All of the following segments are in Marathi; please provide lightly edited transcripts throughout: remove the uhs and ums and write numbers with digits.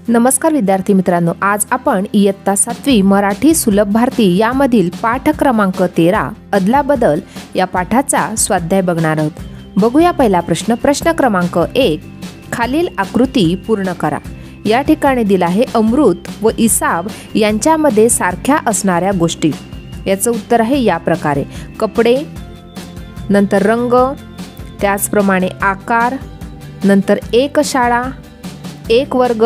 नमस्कार विद्यार्थी मित्रांनो, आज आपण इयत्ता 7वी मराठी सुलभ भारती यामधील पाठ क्रमांक 13 अदलाबदल या पाठाचा स्वाध्याय बघणार आहोत. बघूया पहिला प्रश्न. प्रश्न क्रमांक 1, खालील आकृती पूर्ण करा. या ठिकाणी दिला आहे अमृत व इसाब यांच्यामध्ये सारख्या असणाऱ्या गोष्टी. याचं उत्तर आहे या प्रकारे: कपडे, नंतर रंग, त्याचप्रमाणे आकार, नंतर एक शाळा, एक वर्ग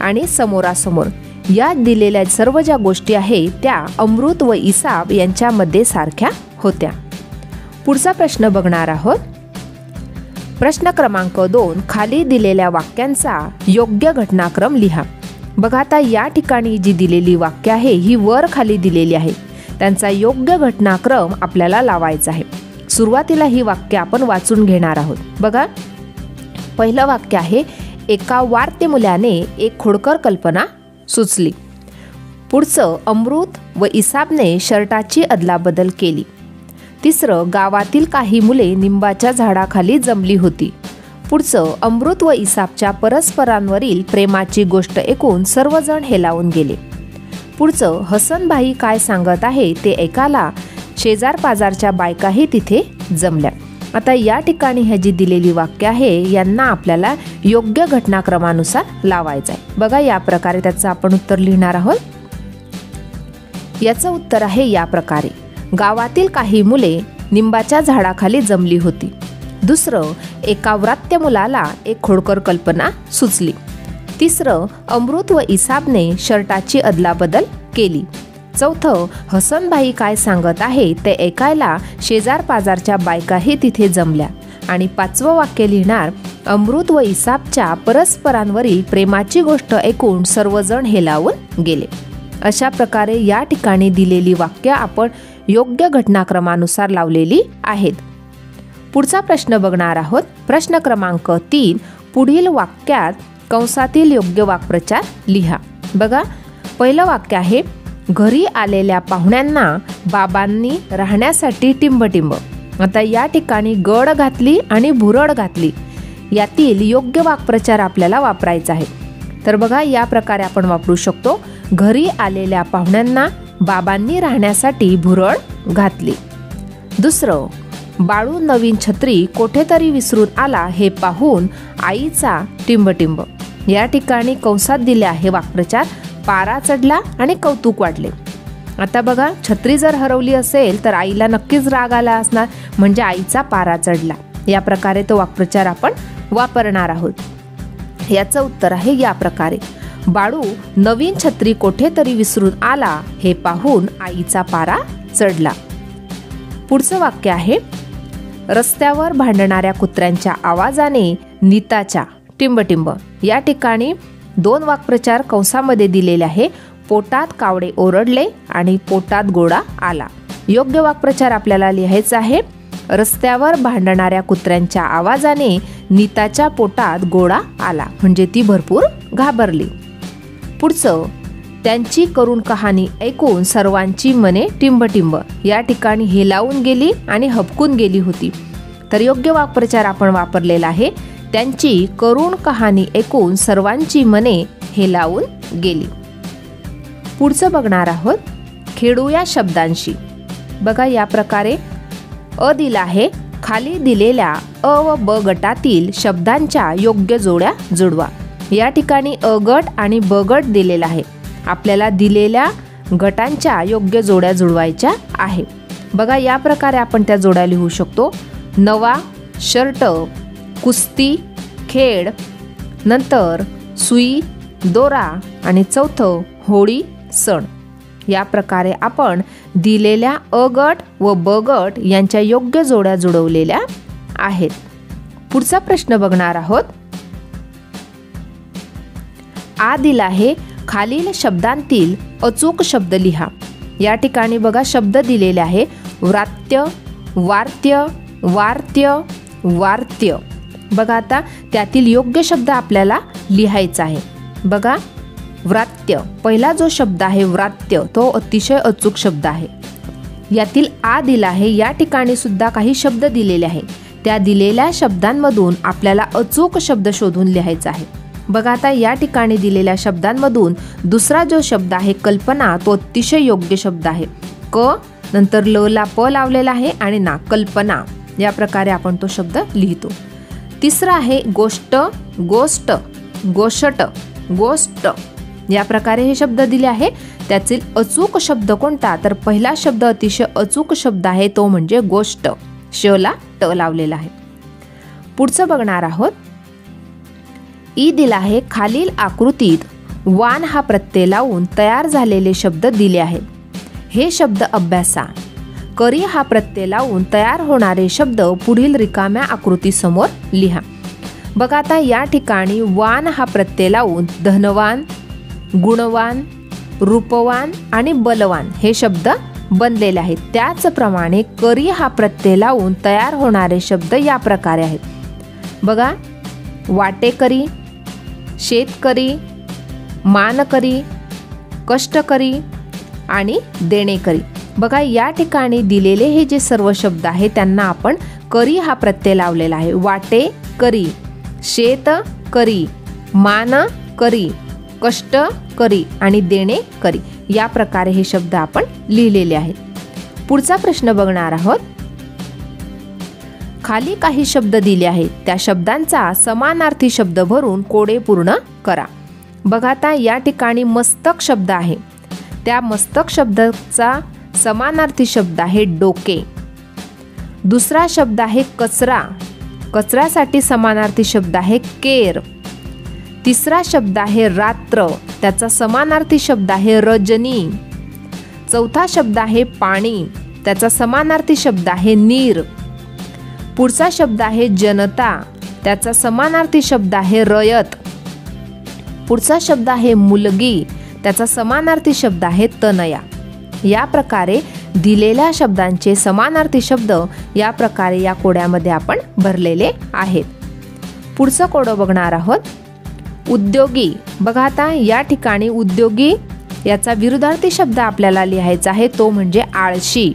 आणि समोरासमोर. या दिलेल्या सर्व ज्या गोष्टी आहेत त्या अमृत व इसाब यांच्यामध्ये सारख्या होत्या. पुढचा प्रश्न बघणार आहोत. प्रश्न क्रमांक 2, खाली दिलेल्या वाक्यांचा योग्य घटनाक्रम लिहा. बघा, आता या ठिकाणी जी दिलेली वाक्य आहे ही वर खाली दिलेली आहे. त्यांचा योग्य घटनाक्रम आपल्याला लावायचा आहे. सुरुवातीला ही वाक्य आपण वाचून घेणार आहोत. बघा, पहिलं वाक्य आहे, एका वार्ते मुलाने एक खोडकर कल्पना सुचली. पुढचं, अमृत व इसाबने शर्टाची अदलाबदल केली. तिसरं, गावातील काही मुले निंबाच्या झाडाखाली जमली होती. पुढचं, अमृत व इसाबच्या परस्परांवरील प्रेमाची गोष्ट ऐकून सर्वजण हेलावून गेले. पुढचं, हसनभाई काय सांगत आहे ते ऐकायला शेजार पाजारच्या बायकाही तिथे जमल्या. आता या ठिकाणी ह्या जी दिलेली वाक्य आहे यांना आपल्याला योग्य घटनाक्रमानुसार लावायचं आहे. बघा, या प्रकारे त्याचं आपण उत्तर लिहिणार आहोत. याचं उत्तर आहे या प्रकारे: गावातील काही मुले निंबाच्या झाडाखाली जमली होती. दुसरं, एका व्रात्य मुलाला एक खोडकर कल्पना सुचली. तिसरं, अमृत व इसाबने शर्टाची अदलाबदल केली. चौथं, हसनभाई काय सांगत आहे ते ऐकायला शेजार पाजारच्या बायकाही तिथे जमल्या. आणि पाचवं वाक्य लिहिणार, अमृत व इसाबच्या परस्परांवरील प्रेमाची गोष्ट ऐकून सर्वजण हेलावून गेले. अशा प्रकारे या ठिकाणी दिलेली वाक्य आपण योग्य घटनाक्रमानुसार लावलेली आहेत. पुढचा प्रश्न बघणार आहोत. प्रश्न क्रमांक 3, पुढील वाक्यात कंसातील योग्य वाक्प्रचार लिहा. बघा, पहिलं वाक्य आहे, घरी आलेल्या पाहुण्यांना बाबांनी राहण्यासाठी टिंबटिंब. आता या ठिकाणी गड घातली आणि भुरड घातली. यातील योग्य वाक्प्रचार आपल्याला वापरायचा आहे. तर बघा, या प्रकारे आपण वापरू शकतो. घरी आलेल्या पाहुण्यांना बाबांनी राहण्यासाठी भुरड घातली. दुसरं, बाळू नवीन छत्री कोठेतरी विसरून आला हे पाहून आईचा टिंबटिंब. या ठिकाणी कंसात दिले आहे वाक्प्रचार, पारा चढला आणि कौतुक वाटले. आता बघा, छत्री जर हरवली असेल तर आईला नक्कीच राग आला असणार, म्हणजे आईचा पारा चढला. या प्रकारे तो वाक्प्रचार आपण वापरणार आहोत. याचं उत्तर आहे या प्रकारे: बाळू नवीन छत्री कोठेतरी विसरून आला हे पाहून आईचा पारा चढला. पुढचं वाक्य आहे, रस्त्यावर भांडणाऱ्या कुत्र्यांच्या आवाजाने नीताच्या टिंबटिंब. या ठिकाणी 2 वाक्प्रचार कंसामध्ये दिलेले आहे, पोटात कावडे ओरडले आणि पोटात गोळा आला. योग्य वाक्प्रचार आपल्याला लिहायचा आहे, रस्त्यावर भांडणाऱ्या कुत्र्यांच्या आवाजाने नीताच्या पोटात गोळा आला, म्हणजे ती भरपूर घाबरली. पुढचं, त्यांची करुण कहाणी ऐकून सर्वांची मने टिंबटिंब. या ठिकाणी हेलावून गेली आणि हबकून गेली होती. तर योग्य वाक्प्रचार आपण वापरलेला आहे, त्यांची करुण कहाणी ऐकून सर्वांची मने हेलावून गेली. पुढचं बघणार आहोत, खेळूया शब्दांशी. बघा, या प्रकारे अ दिला आहे, खाली दिलेल्या अ व ब गटातील शब्दांच्या योग्य जोड्या जुळवा. या ठिकाणी अ गट आणि ब गट दिलेला आहे. आपल्याला दिलेल्या गटांच्या योग्य जोड्या जुळवायच्या आहे. बघा, या प्रकारे आपण त्या जोड्या लिहू शकतो. नवा, शर्ट, कुस्ती, खेळ, नंतर सुई, दोरा आणि चौथं होळी सण. या प्रकारे आपण दिलेल्या अ गट व ब गट यांच्या योग्य जोड्या जुळवलेल्या आहेत. पुढचा प्रश्न बघणार आहोत. आ दिला आहे, खालील शब्दांतील अचूक शब्द लिहा. या ठिकाणी बघा, शब्द दिलेले आहे, व्रात्य, वार्त्य, वार्त्य, वार्त्य. बघा, आता त्यातील योग्य शब्द आपल्याला लिहायचा आहे. बघा, व्रात्य, पहिला जो शब्द आहे व्रात्य, तो अतिशय अचूक शब्द आहे. यातील आ दिला आहे. या ठिकाणी सुद्धा काही शब्द दिलेले आहेत. त्या दिलेल्या शब्दांमधून आपल्याला अचूक शब्द शोधून लिहायचा आहे. बघा आता या ठिकाणी दिलेल्या शब्दांमधून दुसरा जो शब्द आहे कल्पना तो अतिशय योग्य शब्द आहे. क नंतर ल ला प लावलेला आहे आणि ना कल्पना या प्रकारे आपण तो शब्द लिहितो. तिसरा आहे गोष्ट, गोष्ट, गोष्ट, गोष्ट या प्रकारे हे शब्द दिले आहे. त्यातील अचूक शब्द कोणता तर पहिला शब्द अतिशय अचूक शब्द आहे तो म्हणजे गोष्ट. श ला ट लावलेला आहे. पुढचं बघणार आहोत. ई दिला आहे. खालील आकृतीत वान हा प्रत्यय लावून तयार झालेले शब्द दिले आहेत. हे शब्द अभ्यासा. करी हा प्रत्यय लावून तयार होणारे शब्द पुढील रिकाम्या आकृतीसमोर लिहा. बघा आता या ठिकाणी वान हा प्रत्यय लावून धनवान, गुणवान, रूपवान आणि बलवान हे शब्द बनलेले आहेत. त्याचप्रमाणे करी हा प्रत्यय लावून तयार होणारे शब्द या प्रकारे आहेत. बघा वाटेकरी, शेतकरी, मानकरी, कष्टकरी आणि देणेकरी. बघा या ठिकाणी दिलेले हे जे सर्व शब्द आहेत त्यांना आपण करी हा प्रत्यय लावलेला आहे. वाटेकरी, शेतकरी, मानकरी, कष्टकरी आणि देणेकरी या प्रकारे हे शब्द आपण लिहिलेले आहेत. पुढचा प्रश्न बघणार आहोत. खाली काही शब्द दिले आहेत त्या शब्दांचा समानार्थी शब्द भरून कोडे पूर्ण करा. बघा आता या ठिकाणी मस्तक शब्द आहे. त्या मस्तक शब्दाचा समानार्थी शब्द आहे डोके. दुसरा शब्द आहे कचरा. कचऱ्यासाठी समानार्थी शब्द आहे केर. तिसरा शब्द आहे रात्र. त्याचा समानार्थी शब्द आहे रजनी. चौथा शब्द आहे पाणी. त्याचा समानार्थी शब्द आहे नीर. पुढचा शब्द आहे जनता. त्याचा समानार्थी शब्द आहे रयत. पुढचा शब्द आहे मुलगी. त्याचा समानार्थी शब्द आहे तनया. या प्रकारे दिलेल्या शब्दांचे समानार्थी शब्द या प्रकारे या कोड्यामध्ये आपण भरलेले आहेत. पुढचं कोडं बघणार आहोत. उद्योगी. बघा आता या ठिकाणी उद्योगी याचा विरुद्धार्थी शब्द आपल्याला लिहायचा आहे तो म्हणजे आळशी.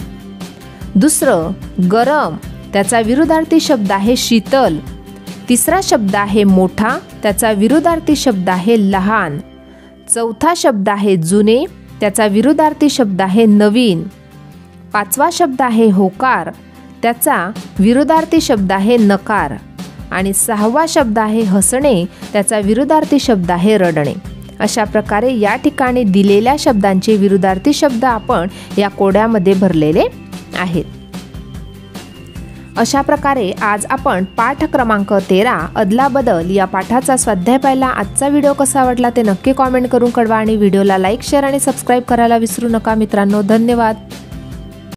दुसरं गरम. त्याचा विरुद्धार्थी शब्द आहे शीतल. तिसरा शब्द आहे मोठा. त्याचा विरुद्धार्थी शब्द आहे लहान. चौथा शब्द आहे जुने. त्याचा विरुद्धार्थी शब्द आहे नवीन. पाचवा शब्द आहे होकार. त्याचा विरुद्धार्थी शब्द आहे नकार. आणि सहावा शब्द आहे हसणे. त्याचा विरुद्धार्थी शब्द आहे रडणे. अशा प्रकारे या ठिकाणी दिलेल्या शब्दांचे विरुद्धार्थी शब्द आपण या कोड्यामध्ये भरलेले आहेत. अशा प्रकारे आज आपण पाठ क्रमांक 13 अदलाबदल या पाठाचा स्वाध्याय पाहिला. आजचा व्हिडिओ कसा आवडला ते नक्की कॉमेंट करून कळवा आणि व्हिडिओला लाईक, शेअर आणि सबस्क्राईब करायला विसरू नका मित्रांनो. धन्यवाद.